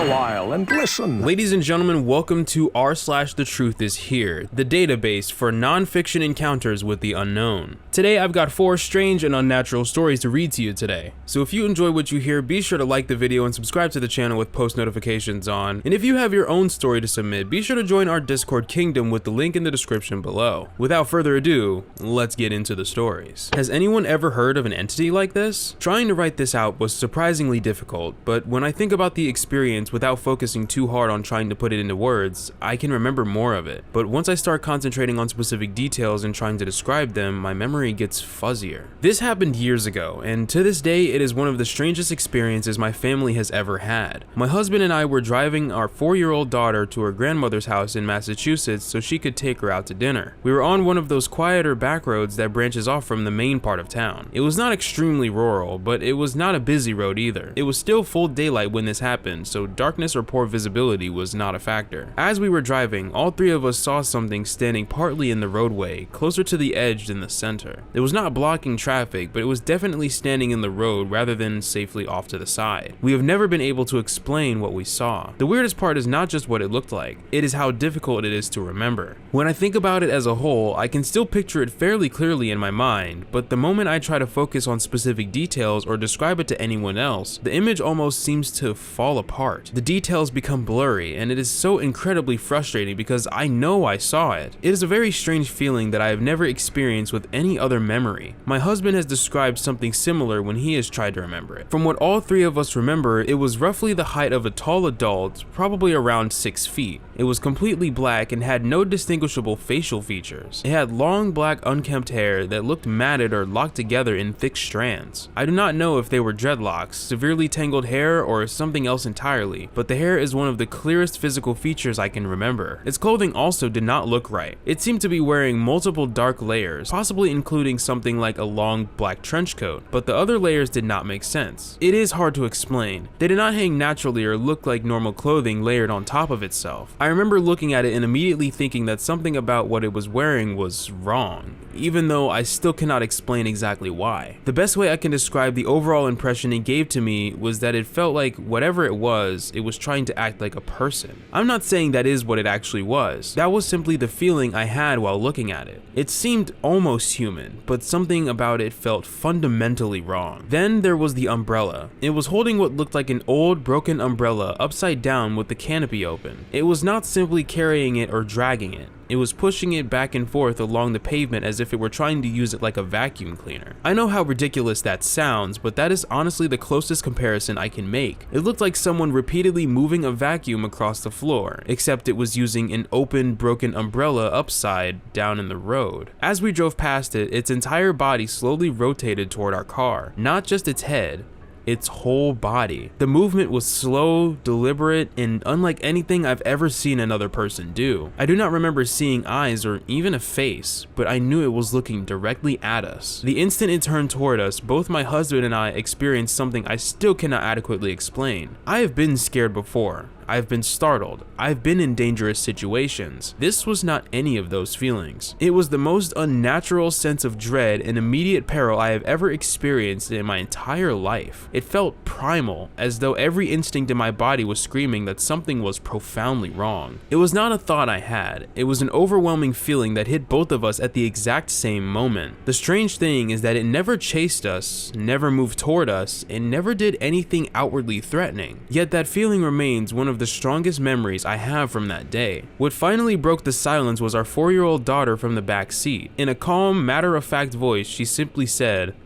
while and listen. Ladies and gentlemen, welcome to r/TheTruthIsHere, the database for non-fiction encounters with the unknown. Today I've got 4 strange and unnatural stories to read to you today. So if you enjoy what you hear, be sure to like the video and subscribe to the channel with post notifications on. And if you have your own story to submit, be sure to join our Discord kingdom with the link in the description below. Without further ado, let's get into the stories. Has anyone ever heard of an entity like this? Trying to write this out was surprisingly difficult, but when I think about the experience without focusing too hard on trying to put it into words, I can remember more of it. But once I start concentrating on specific details and trying to describe them, my memory gets fuzzier. This happened years ago, and to this day it is one of the strangest experiences my family has ever had. My husband and I were driving our 4-year-old daughter to her grandmother's house in Massachusetts so she could take her out to dinner. We were on one of those quieter back roads that branches off from the main part of town. It was not extremely rural, but it was not a busy road either. It was still full daylight when this happened, so darkness or poor visibility was not a factor. As we were driving, all 3 of us saw something standing partly in the roadway, closer to the edge than the center. It was not blocking traffic, but it was definitely standing in the road rather than safely off to the side. We have never been able to explain what we saw. The weirdest part is not just what it looked like, it is how difficult it is to remember. When I think about it as a whole, I can still picture it fairly clearly in my mind, but the moment I try to focus on specific details or describe it to anyone else, the image almost seems to fall apart. The details become blurry, and it is so incredibly frustrating because I know I saw it. It is a very strange feeling that I have never experienced with any other memory. My husband has described something similar when he has tried to remember it. From what all 3 of us remember, it was roughly the height of a tall adult, probably around 6 feet. It was completely black and had no distinguishable facial features. It had long black unkempt hair that looked matted or locked together in thick strands. I do not know if they were dreadlocks, severely tangled hair, or something else entirely, but the hair is one of the clearest physical features I can remember. Its clothing also did not look right. It seemed to be wearing multiple dark layers, possibly including something like a long black trench coat, but the other layers did not make sense. It is hard to explain. They did not hang naturally or look like normal clothing layered on top of itself. I remember looking at it and immediately thinking that something about what it was wearing was wrong, even though I still cannot explain exactly why. The best way I can describe the overall impression it gave to me was that it felt like whatever it was trying to act like a person. I'm not saying that is what it actually was. That was simply the feeling I had while looking at it. It seemed almost human, but something about it felt fundamentally wrong. Then there was the umbrella. It was holding what looked like an old broken umbrella upside down with the canopy open. It was not simply carrying it or dragging it. It was pushing it back and forth along the pavement as if it were trying to use it like a vacuum cleaner. I know how ridiculous that sounds, but that is honestly the closest comparison I can make. It looked like someone repeatedly moving a vacuum across the floor, except it was using an open, broken umbrella upside down in the road. As we drove past it, its entire body slowly rotated toward our car, not just its head, its whole body. The movement was slow, deliberate, and unlike anything I've ever seen another person do. I do not remember seeing eyes or even a face, but I knew it was looking directly at us. The instant it turned toward us, both my husband and I experienced something I still cannot adequately explain. I have been scared before. I've been startled. I've been in dangerous situations. This was not any of those feelings. It was the most unnatural sense of dread and immediate peril I have ever experienced in my entire life. It felt primal, as though every instinct in my body was screaming that something was profoundly wrong. It was not a thought I had. It was an overwhelming feeling that hit both of us at the exact same moment. The strange thing is that it never chased us, never moved toward us, and never did anything outwardly threatening. Yet that feeling remains one of the strongest memories I have from that day. What finally broke the silence was our 4-year-old daughter from the back seat. In a calm, matter-of-fact voice, she simply said,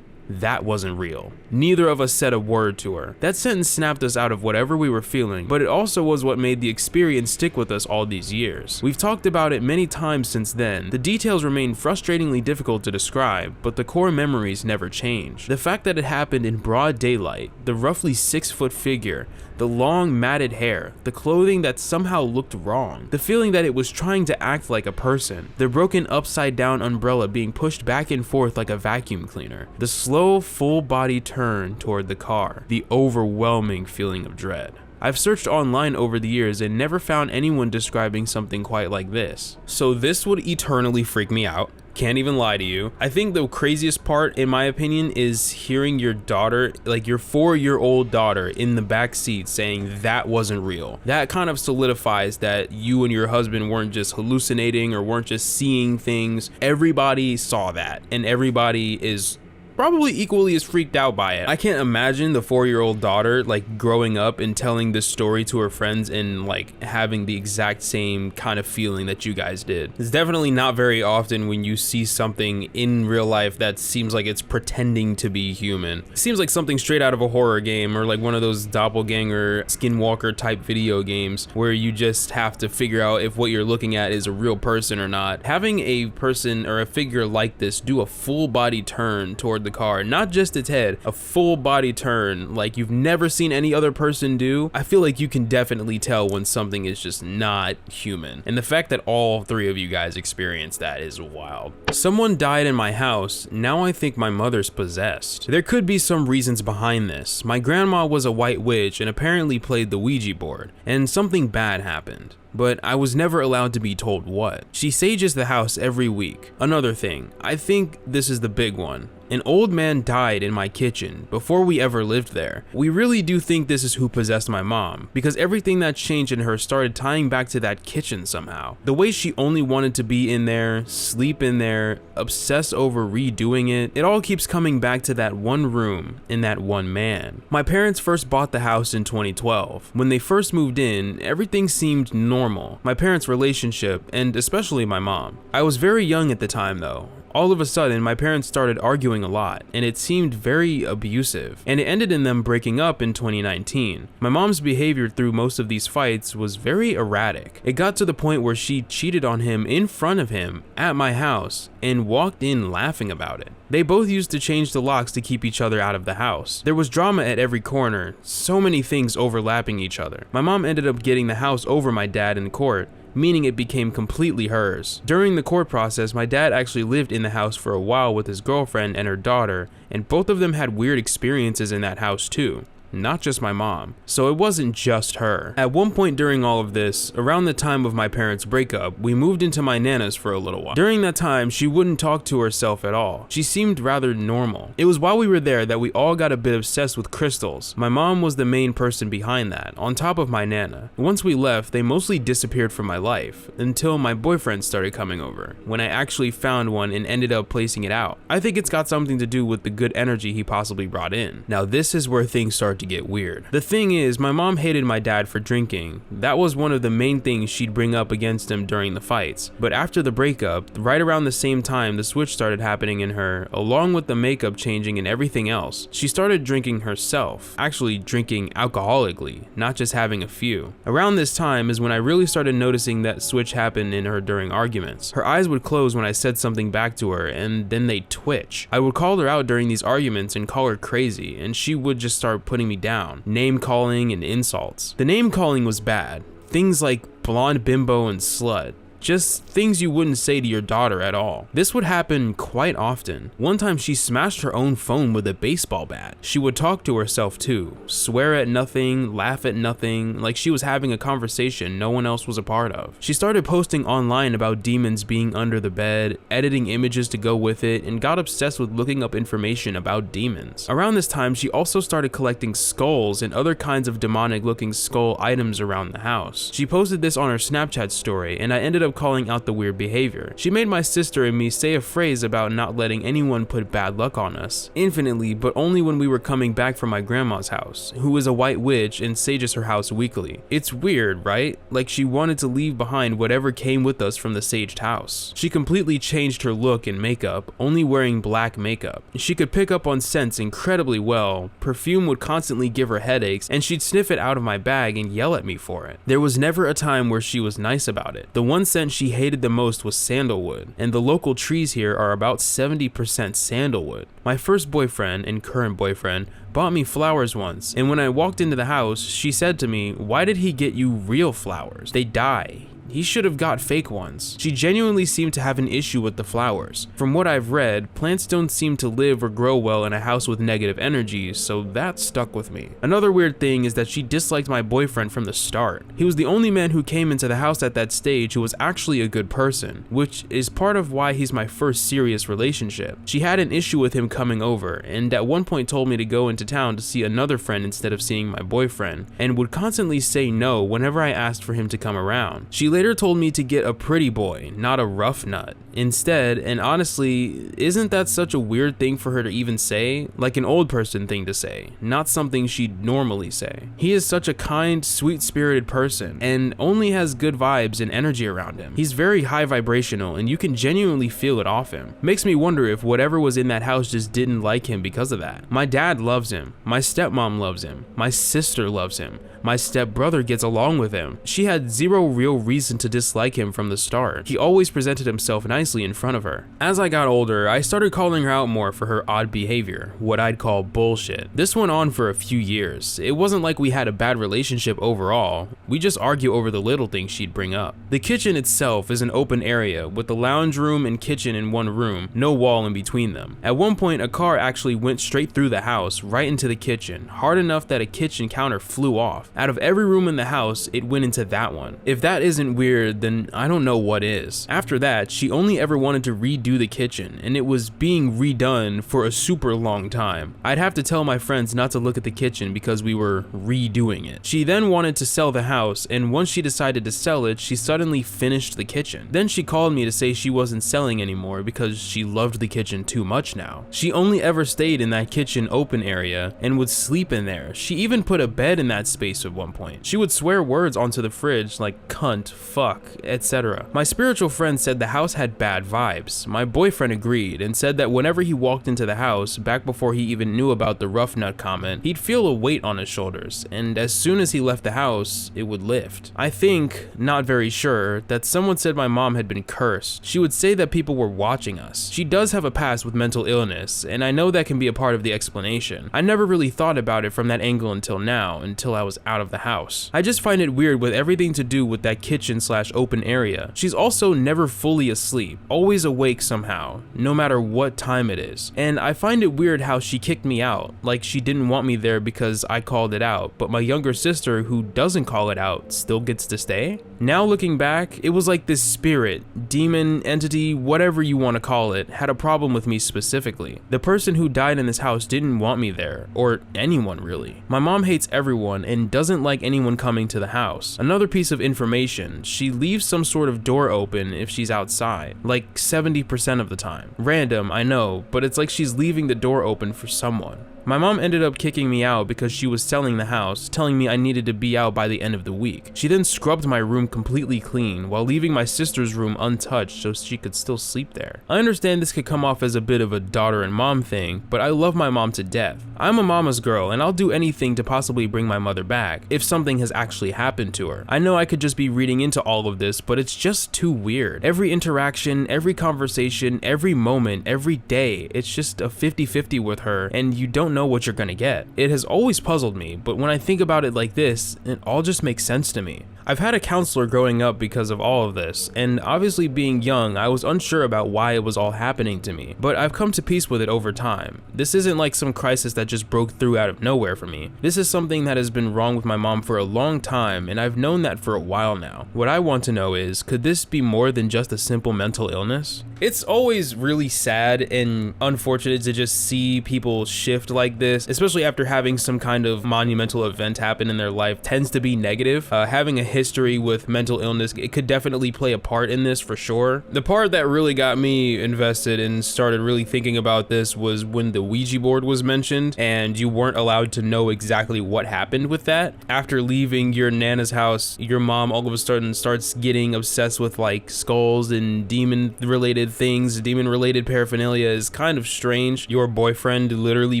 "That wasn't real." Neither of us said a word to her. That sentence snapped us out of whatever we were feeling, but it also was what made the experience stick with us all these years. We've talked about it many times since then. The details remain frustratingly difficult to describe, but the core memories never change. The fact that it happened in broad daylight, the roughly 6-foot figure, the long matted hair, the clothing that somehow looked wrong, the feeling that it was trying to act like a person, the broken upside down umbrella being pushed back and forth like a vacuum cleaner, the slow full body turn toward the car, the overwhelming feeling of dread. I've searched online over the years and never found anyone describing something quite like this. So this would eternally freak me out. Can't even lie to you. I think the craziest part, in my opinion, is hearing your daughter, like your 4-year-old daughter, in the back seat saying that wasn't real. That kind of solidifies that you and your husband weren't just hallucinating or weren't just seeing things. Everybody saw that, and everybody is probably equally as freaked out by it. I can't imagine the 4-year-old daughter like growing up and telling this story to her friends and like having the exact same kind of feeling that you guys did. It's definitely not very often when you see something in real life that seems like it's pretending to be human. It seems like something straight out of a horror game or like one of those doppelganger skinwalker type video games where you just have to figure out if what you're looking at is a real person or not. Having a person or a figure like this do a full body turn toward the car, not just its head, a full body turn like you've never seen any other person do, I feel like you can definitely tell when something is just not human. And the fact that all 3 of you guys experienced that is wild. Someone died in my house. Now I think my mother's possessed. There could be some reasons behind this. My grandma was a white witch and apparently played the Ouija board, and something bad happened. But I was never allowed to be told what. She sages the house every week. Another thing, I think this is the big one. An old man died in my kitchen before we ever lived there. We really do think this is who possessed my mom, because everything that changed in her started tying back to that kitchen somehow. The way she only wanted to be in there, sleep in there, obsess over redoing it, it all keeps coming back to that one room and that one man. My parents first bought the house in 2012. When they first moved in, everything seemed normal. My parents' relationship, and especially my mom. I was very young at the time though. All of a sudden, my parents started arguing a lot, and it seemed very abusive, and it ended in them breaking up in 2019. My mom's behavior through most of these fights was very erratic. It got to the point where she cheated on him in front of him at my house and walked in laughing about it. They both used to change the locks to keep each other out of the house. There was drama at every corner, so many things overlapping each other. My mom ended up getting the house over my dad in court, meaning it became completely hers. During the court process, my dad actually lived in the house for a while with his girlfriend and her daughter, and both of them had weird experiences in that house too. Not just my mom. So it wasn't just her. At one point during all of this, around the time of my parents' breakup, we moved into my nana's for a little while. During that time, she wouldn't talk to herself at all. She seemed rather normal. It was while we were there that we all got a bit obsessed with crystals. My mom was the main person behind that, on top of my nana. Once we left, they mostly disappeared from my life, until my boyfriend started coming over, when I actually found one and ended up placing it out. I think it's got something to do with the good energy he possibly brought in. Now this is where things start to get weird. The thing is, my mom hated my dad for drinking. That was one of the main things she'd bring up against him during the fights. But after the breakup, right around the same time the switch started happening in her, along with the makeup changing and everything else, she started drinking herself. Actually drinking alcoholically, not just having a few. Around this time is when I really started noticing that switch happen in her during arguments. Her eyes would close when I said something back to her, and then they'd twitch. I would call her out during these arguments and call her crazy, and she would just start putting me down, name calling and insults. The name calling was bad. Things like blonde bimbo and slut. Just things you wouldn't say to your daughter at all. This would happen quite often. One time she smashed her own phone with a baseball bat. She would talk to herself too, swear at nothing, laugh at nothing, like she was having a conversation no one else was a part of. She started posting online about demons being under the bed, editing images to go with it, and got obsessed with looking up information about demons. Around this time, she also started collecting skulls and other kinds of demonic looking skull items around the house. She posted this on her Snapchat story, and I ended up calling out the weird behavior. She made my sister and me say a phrase about not letting anyone put bad luck on us, infinitely, but only when we were coming back from my grandma's house, who is a white witch and sages her house weekly. It's weird, right? Like she wanted to leave behind whatever came with us from the saged house. She completely changed her look and makeup, only wearing black makeup. She could pick up on scents incredibly well, perfume would constantly give her headaches, and she'd sniff it out of my bag and yell at me for it. There was never a time where she was nice about it. The one scent she hated the most was sandalwood, and the local trees here are about 70% sandalwood. My first boyfriend and current boyfriend bought me flowers once, and when I walked into the house, she said to me, "Why did he get you real flowers? They die. he should have got fake ones. She genuinely seemed to have an issue with the flowers. From what I've read, plants don't seem to live or grow well in a house with negative energy, so that stuck with me. Another weird thing is that she disliked my boyfriend from the start. He was the only man who came into the house at that stage who was actually a good person, which is part of why he's my first serious relationship. She had an issue with him coming over, and at one point told me to go into town to see another friend instead of seeing my boyfriend, and would constantly say no whenever I asked for him to come around. She later told me to get a pretty boy, not a rough nut, instead, and honestly, isn't that such a weird thing for her to even say? Like an old person thing to say, not something she'd normally say. He is such a kind, sweet-spirited person, and only has good vibes and energy around him. He's very high vibrational, and you can genuinely feel it off him. Makes me wonder if whatever was in that house just didn't like him because of that. My dad loves him, my stepmom loves him, my sister loves him, my stepbrother gets along with him. She had zero real reason to dislike him from the start. He always presented himself nicely in front of her. As I got older, I started calling her out more for her odd behavior, what I'd call bullshit. This went on for a few years. It wasn't like we had a bad relationship overall. We just argue over the little things she'd bring up. The kitchen itself is an open area with the lounge room and kitchen in one room, no wall in between them. At one point, a car actually went straight through the house, right into the kitchen, hard enough that a kitchen counter flew off. Out of every room in the house, it went into that one. If that isn't weird, then I don't know what is. After that, she only ever wanted to redo the kitchen, and it was being redone for a super long time. I'd have to tell my friends not to look at the kitchen because we were redoing it. She then wanted to sell the house, and once she decided to sell it, she suddenly finished the kitchen. Then she called me to say she wasn't selling anymore because she loved the kitchen too much now. She only ever stayed in that kitchen open area and would sleep in there. She even put a bed in that space at one point. She would swear words onto the fridge like cunt, fuck, etc. My spiritual friend said the house had bad vibes. My boyfriend agreed and said that whenever he walked into the house, back before he even knew about the rough nut comment, he'd feel a weight on his shoulders, and as soon as he left the house, it would lift. I think, not very sure, that someone said my mom had been cursed. She would say that people were watching us. She does have a past with mental illness, and I know that can be a part of the explanation. I never really thought about it from that angle until now, until I was out of the house. I just find it weird with everything to do with that kitchen/open area. She's also never fully asleep, always awake somehow, no matter what time it is. And I find it weird how she kicked me out, like she didn't want me there because I called it out, but my younger sister, who doesn't call it out, still gets to stay? Now looking back, it was like this spirit, demon, entity, whatever you want to call it, had a problem with me specifically. The person who died in this house didn't want me there, or anyone really. My mom hates everyone and doesn't like anyone coming to the house. Another piece of information, she leaves some sort of door open if she's outside, like 70% of the time. Random, I know, but it's like she's leaving the door open for someone. My mom ended up kicking me out because she was selling the house, telling me I needed to be out by the end of the week. She then scrubbed my room completely clean while leaving my sister's room untouched so she could still sleep there. I understand this could come off as a bit of a daughter and mom thing, but I love my mom to death. I'm a mama's girl and I'll do anything to possibly bring my mother back if something has actually happened to her. I know I could just be reading into all of this, but it's just too weird. Every interaction, every conversation, every moment, every day, it's just a 50-50 with her, and you don't know what you're gonna get. It has always puzzled me, but when I think about it like this, it all just makes sense to me. I've had a counselor growing up because of all of this, and obviously being young, I was unsure about why it was all happening to me, but I've come to peace with it over time. This isn't like some crisis that just broke through out of nowhere for me. This is something that has been wrong with my mom for a long time, and I've known that for a while now. What I want to know is, could this be more than just a simple mental illness? It's always really sad and unfortunate to just see people shift like this, especially after having some kind of monumental event happen in their life. Tends to be negative. Having a history with mental illness, it could definitely play a part in this for sure. The part that really got me invested and started really thinking about this was when the Ouija board was mentioned and you weren't allowed to know exactly what happened with that. After leaving your Nana's house, your mom all of a sudden starts getting obsessed with like skulls and demon related things. Demon related paraphernalia is kind of strange. Your boyfriend literally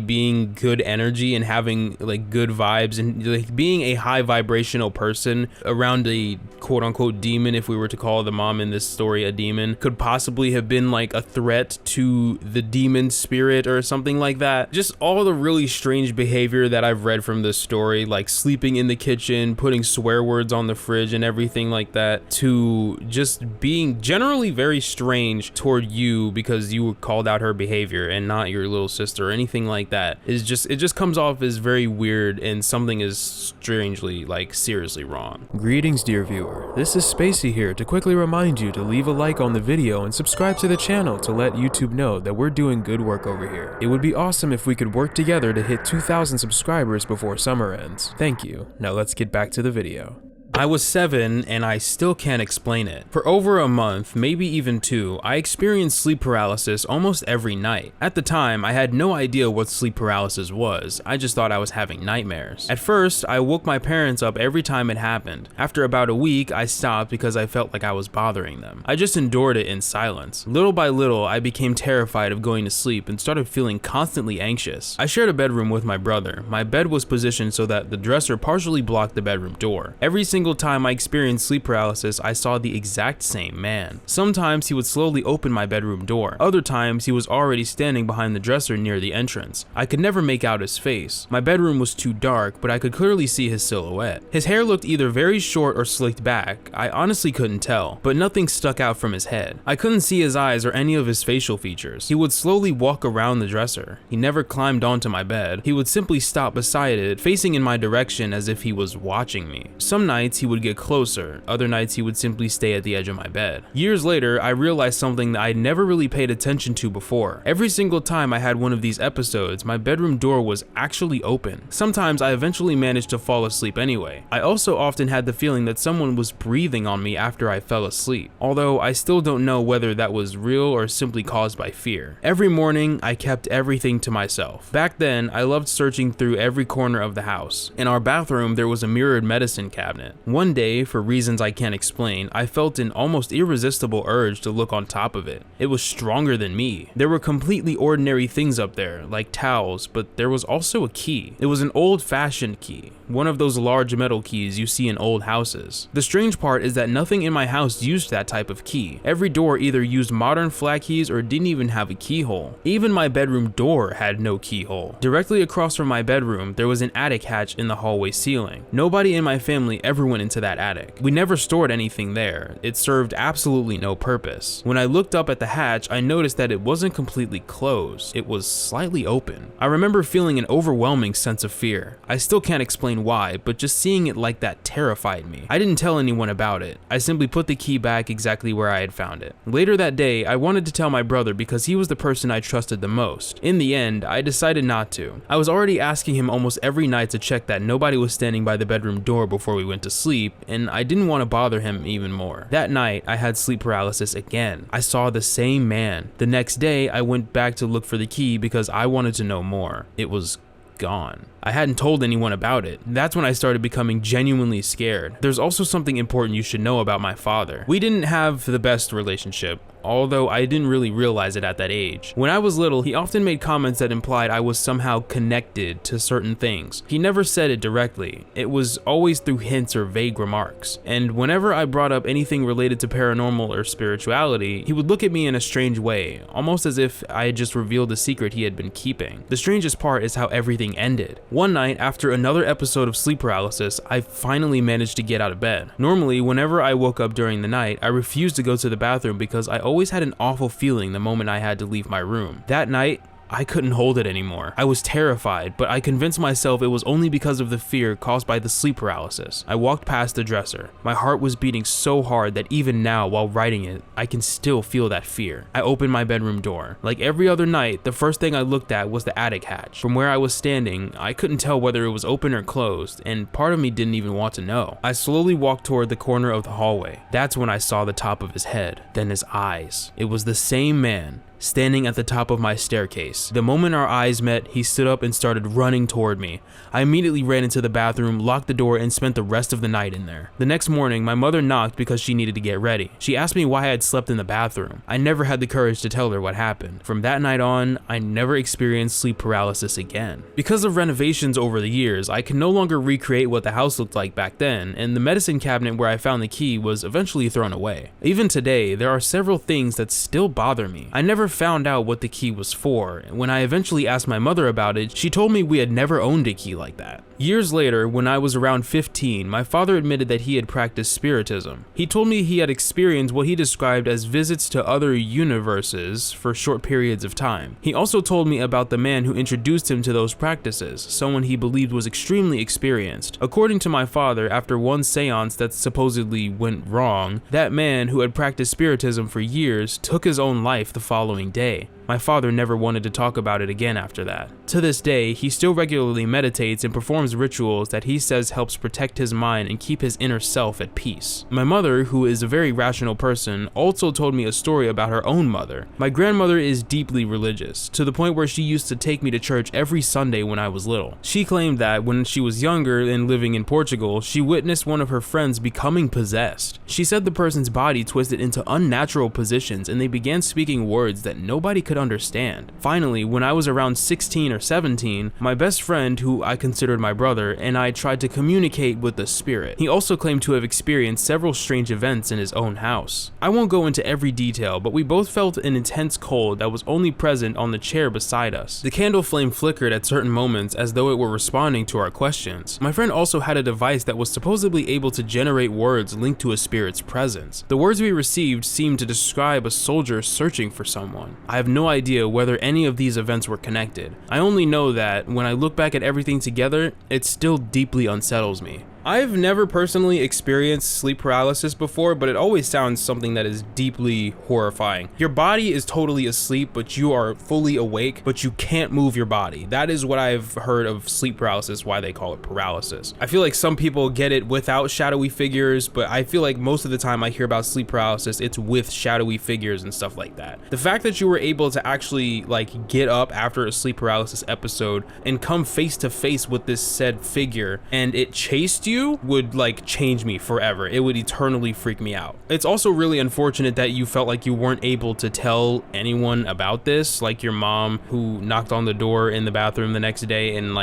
being good energy and having like good vibes and like being a high vibrational person, a around a quote-unquote demon, if we were to call the mom in this story a demon, could possibly have been like a threat to the demon spirit or something like that. Just all the really strange behavior that I've read from this story, like sleeping in the kitchen, putting swear words on the fridge and everything like that, to just being generally very strange toward you because you called out her behavior and not your little sister or anything like that. It just comes off as very weird, and something is strangely, like, seriously wrong. Greetings, dear viewer. This is Spacey here to quickly remind you to leave a like on the video and subscribe to the channel to let YouTube know that we're doing good work over here. It would be awesome if we could work together to hit 2,000 subscribers before summer ends. Thank you. Now let's get back to the video. I was 7 and I still can't explain it. For over a month, maybe even 2, I experienced sleep paralysis almost every night. At the time, I had no idea what sleep paralysis was. I just thought I was having nightmares. At first, I woke my parents up every time it happened. After about a week, I stopped because I felt like I was bothering them. I just endured it in silence. Little by little, I became terrified of going to sleep and started feeling constantly anxious. I shared a bedroom with my brother. My bed was positioned so that the dresser partially blocked the bedroom door. Every single time I experienced sleep paralysis, I saw the exact same man. Sometimes he would slowly open my bedroom door. Other times he was already standing behind the dresser near the entrance. I could never make out his face. My bedroom was too dark, but I could clearly see his silhouette. His hair looked either very short or slicked back. I honestly couldn't tell, but nothing stuck out from his head. I couldn't see his eyes or any of his facial features. He would slowly walk around the dresser. He never climbed onto my bed. He would simply stop beside it, facing in my direction as if he was watching me. Some nights he would get closer, other nights he would simply stay at the edge of my bed. Years later, I realized something that I'd never really paid attention to before. Every single time I had one of these episodes, my bedroom door was actually open. Sometimes I eventually managed to fall asleep anyway. I also often had the feeling that someone was breathing on me after I fell asleep, although I still don't know whether that was real or simply caused by fear. Every morning, I kept everything to myself. Back then, I loved searching through every corner of the house. In our bathroom, there was a mirrored medicine cabinet. One day, for reasons I can't explain, I felt an almost irresistible urge to look on top of it. It was stronger than me. There were completely ordinary things up there, like towels, but there was also a key. It was an old-fashioned key, one of those large metal keys you see in old houses. The strange part is that nothing in my house used that type of key. Every door either used modern flat keys or didn't even have a keyhole. Even my bedroom door had no keyhole. Directly across from my bedroom, there was an attic hatch in the hallway ceiling. Nobody in my family ever went into that attic. We never stored anything there. It served absolutely no purpose. When I looked up at the hatch, I noticed that it wasn't completely closed. It was slightly open. I remember feeling an overwhelming sense of fear. I still can't explain why, but just seeing it like that terrified me. I didn't tell anyone about it. I simply put the key back exactly where I had found it. Later that day, I wanted to tell my brother because he was the person I trusted the most. In the end, I decided not to. I was already asking him almost every night to check that nobody was standing by the bedroom door before we went to sleep, and I didn't want to bother him even more. That night, I had sleep paralysis again. I saw the same man. The next day, I went back to look for the key because I wanted to know more. It was gone. I hadn't told anyone about it. That's when I started becoming genuinely scared. There's also something important you should know about my father. We didn't have the best relationship, although I didn't really realize it at that age. When I was little, he often made comments that implied I was somehow connected to certain things. He never said it directly. It was always through hints or vague remarks. And whenever I brought up anything related to paranormal or spirituality, he would look at me in a strange way, almost as if I had just revealed a secret he had been keeping. The strangest part is how everything ended. One night, after another episode of sleep paralysis, I finally managed to get out of bed. Normally, whenever I woke up during the night, I refused to go to the bathroom because I always had an awful feeling the moment I had to leave my room. That night, I couldn't hold it anymore. I was terrified, but I convinced myself it was only because of the fear caused by the sleep paralysis. I walked past the dresser. My heart was beating so hard that even now, while writing it, I can still feel that fear. I opened my bedroom door. Like every other night, the first thing I looked at was the attic hatch. From where I was standing, I couldn't tell whether it was open or closed, and part of me didn't even want to know. I slowly walked toward the corner of the hallway. That's when I saw the top of his head, then his eyes. It was the same man. standing at the top of my staircase. The moment our eyes met, he stood up and started running toward me. I immediately ran into the bathroom, locked the door, and spent the rest of the night in there. The next morning, my mother knocked because she needed to get ready. She asked me why I had slept in the bathroom. I never had the courage to tell her what happened. From that night on, I never experienced sleep paralysis again. Because of renovations over the years, I can no longer recreate what the house looked like back then, and the medicine cabinet where I found the key was eventually thrown away. Even today, there are several things that still bother me. I never found out what the key was for. When I eventually asked my mother about it, she told me we had never owned a key like that. Years later, when I was around 15, my father admitted that he had practiced spiritism. He told me he had experienced what he described as visits to other universes for short periods of time. He also told me about the man who introduced him to those practices, someone he believed was extremely experienced. According to my father, after one seance that supposedly went wrong, that man who had practiced spiritism for years took his own life the following day. My father never wanted to talk about it again after that. To this day, he still regularly meditates and performs rituals that he says helps protect his mind and keep his inner self at peace. My mother, who is a very rational person, also told me a story about her own mother. My grandmother is deeply religious, to the point where she used to take me to church every Sunday when I was little. She claimed that when she was younger and living in Portugal, she witnessed one of her friends becoming possessed. She said the person's body twisted into unnatural positions and they began speaking words that nobody could understand. Finally, when I was around 16 or 17, my best friend, who I considered my brother, and I tried to communicate with the spirit. He also claimed to have experienced several strange events in his own house. I won't go into every detail, but we both felt an intense cold that was only present on the chair beside us. The candle flame flickered at certain moments as though it were responding to our questions. My friend also had a device that was supposedly able to generate words linked to a spirit's presence. The words we received seemed to describe a soldier searching for someone. I have no idea whether any of these events were connected. I only know that when I look back at everything together, it still deeply unsettles me. I've never personally experienced sleep paralysis before, but it always sounds something that is deeply horrifying. Your body is totally asleep, but you are fully awake, but you can't move your body. That is what I've heard of sleep paralysis, why they call it paralysis. I feel like some people get it without shadowy figures, but I feel like most of the time I hear about sleep paralysis, it's with shadowy figures and stuff like that. The fact that you were able to actually get up after a sleep paralysis episode and come face to face with this said figure and it chased you would change me forever. It would eternally freak me out. It's also really unfortunate that you felt like you weren't able to tell anyone about this, like your mom who knocked on the door in the bathroom the next day and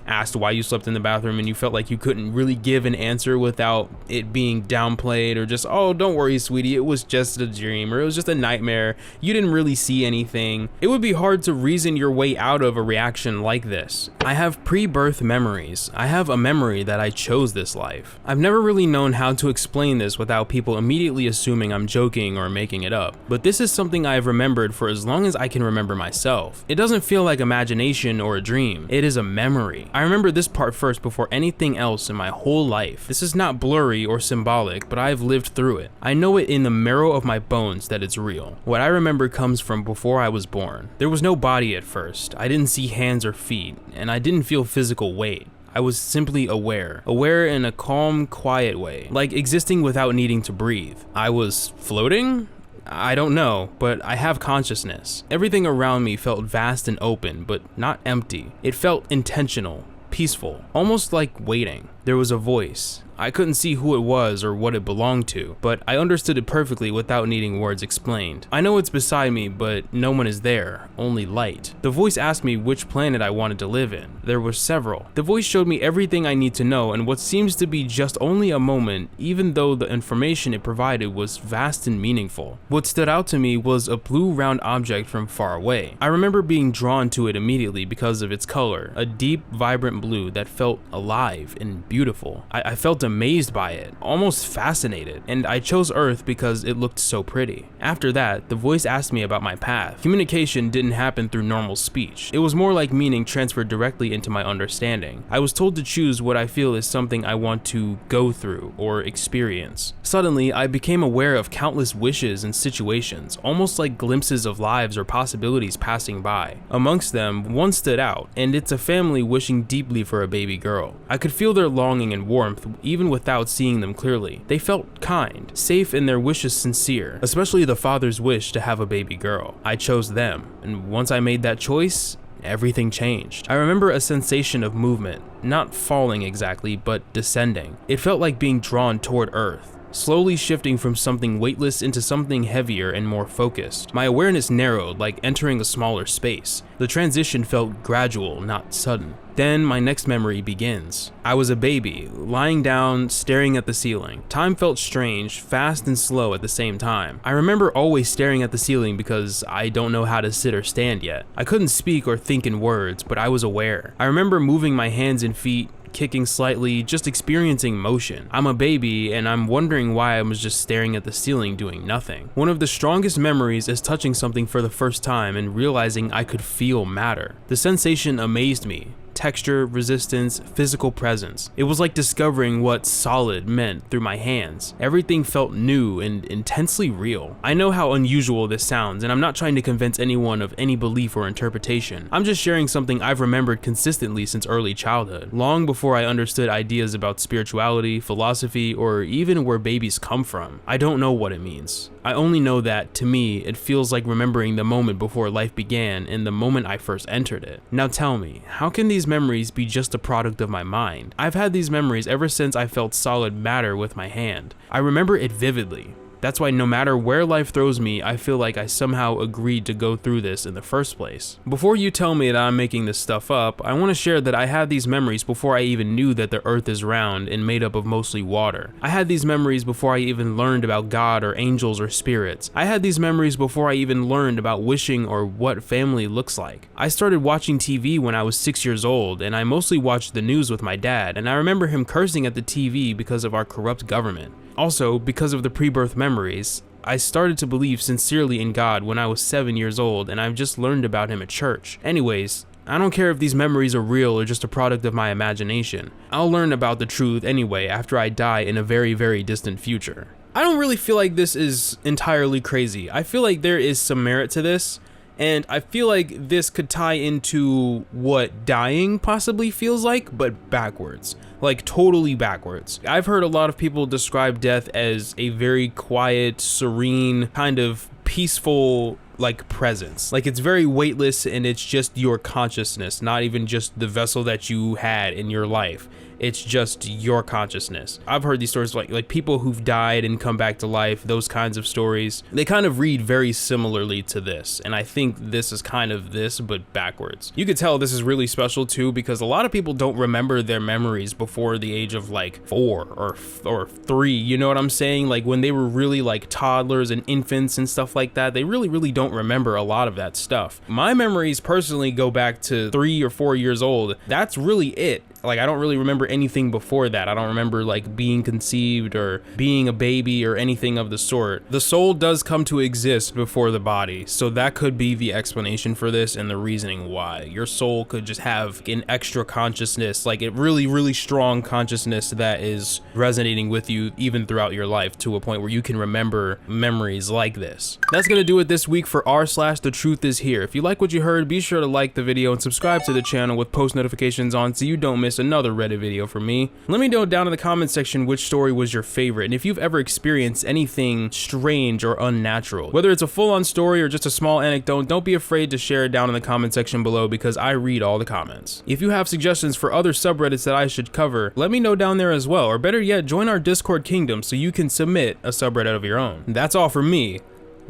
asked why you slept in the bathroom, and you felt like you couldn't really give an answer without it being downplayed or just, oh, don't worry, sweetie, it was just a dream, or it was just a nightmare. You didn't really see anything. It would be hard to reason your way out of a reaction like this. I have pre-birth memories. I have a memory that I chose this life. I've never really known how to explain this without people immediately assuming I'm joking or making it up, but this is something I've remembered for as long as I can remember myself. It doesn't feel like imagination or a dream. It is a memory. I remember this part first before anything else in my whole life. This is not blurry or symbolic, but I've lived through it. I know it in the marrow of my bones that it's real. What I remember comes from before I was born. There was no body at first. I didn't see hands or feet, and I didn't feel physical weight. I was simply aware in a calm, quiet way, like existing without needing to breathe. I was floating? I don't know, but I have consciousness. Everything around me felt vast and open, but not empty. It felt intentional, peaceful, almost like waiting. There was a voice. I couldn't see who it was or what it belonged to, but I understood it perfectly without needing words explained. I know it's beside me, but no one is there, only light. The voice asked me which planet I wanted to live in. There were several. The voice showed me everything I need to know in what seems to be just only a moment, even though the information it provided was vast and meaningful. What stood out to me was a blue round object from far away. I remember being drawn to it immediately because of its color, a deep, vibrant blue that felt alive and beautiful. I felt amazed by it, almost fascinated, and I chose Earth because it looked so pretty. After that, the voice asked me about my path. Communication didn't happen through normal speech. It was more like meaning transferred directly into my understanding. I was told to choose what I feel is something I want to go through or experience. Suddenly, I became aware of countless wishes and situations, almost like glimpses of lives or possibilities passing by. Amongst them, one stood out, and it's a family wishing deeply for a baby girl. I could feel their belonging and warmth even without seeing them clearly. They felt kind, safe, and their wishes sincere, especially the father's wish to have a baby girl. I chose them, and once I made that choice, everything changed. I remember a sensation of movement, not falling exactly, but descending. It felt like being drawn toward earth, slowly shifting from something weightless into something heavier and more focused. My awareness narrowed, like entering a smaller space. The transition felt gradual, not sudden. Then my next memory begins. I was a baby, lying down, staring at the ceiling. Time felt strange, fast and slow at the same time. I remember always staring at the ceiling because I don't know how to sit or stand yet. I couldn't speak or think in words, but I was aware. I remember moving my hands and feet, kicking slightly, just experiencing motion. I'm a baby, and I'm wondering why I was just staring at the ceiling doing nothing. One of the strongest memories is touching something for the first time and realizing I could feel matter. The sensation amazed me. Texture, resistance, physical presence. It was like discovering what solid meant through my hands. Everything felt new and intensely real. I know how unusual this sounds, and I'm not trying to convince anyone of any belief or interpretation. I'm just sharing something I've remembered consistently since early childhood, long before I understood ideas about spirituality, philosophy, or even where babies come from. I don't know what it means. I only know that, to me, it feels like remembering the moment before life began and the moment I first entered it. Now tell me, how can these memories be just a product of my mind? I've had these memories ever since I felt solid matter with my hand. I remember it vividly. That's why no matter where life throws me, I feel like I somehow agreed to go through this in the first place. Before you tell me that I'm making this stuff up, I want to share that I had these memories before I even knew that the earth is round and made up of mostly water. I had these memories before I even learned about God or angels or spirits. I had these memories before I even learned about wishing or what family looks like. I started watching TV when I was 6 years old, and I mostly watched the news with my dad, and I remember him cursing at the TV because of our corrupt government. Also, because of the pre-birth memories, I started to believe sincerely in God when I was 7 years old, and I've just learned about him at church. Anyways, I don't care if these memories are real or just a product of my imagination. I'll learn about the truth anyway after I die in a very, very distant future. I don't really feel like this is entirely crazy. I feel like there is some merit to this, and I feel like this could tie into what dying possibly feels like, but backwards. Like totally backwards. I've heard a lot of people describe death as a very quiet, serene, kind of peaceful like presence. Like it's very weightless and it's just your consciousness, not even just the vessel that you had in your life. It's just your consciousness. I've heard these stories like people who've died and come back to life, those kinds of stories. They kind of read very similarly to this, and I think this is kind of this, but backwards. You could tell this is really special too, because a lot of people don't remember their memories before the age of like 4 or 3, you know what I'm saying? Like when they were really like toddlers and infants and stuff like that, they really don't remember a lot of that stuff. My memories personally go back to 3 or 4 years old. That's really it. Like I don't really remember anything before that. I don't remember like being conceived or being a baby or anything of the sort. The soul does come to exist before the body, so that could be the explanation for this and the reasoning why. Your soul could just have an extra consciousness, like a really strong consciousness that is resonating with you even throughout your life to a point where you can remember memories like this. That's gonna do it this week for r/ThetruthIsHere. If you like what you heard, be sure to like the video and subscribe to the channel with post notifications on so you don't miss another Reddit video from me. Let me know down in the comment section which story was your favorite and if you've ever experienced anything strange or unnatural. Whether it's a full-on story or just a small anecdote, don't be afraid to share it down in the comment section below because I read all the comments. If you have suggestions for other subreddits that I should cover, let me know down there as well, or better yet, join our Discord kingdom so you can submit a subreddit of your own. That's all from me.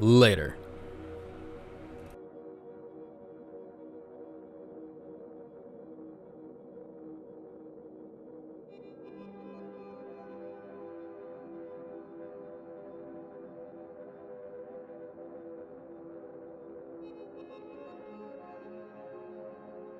Later.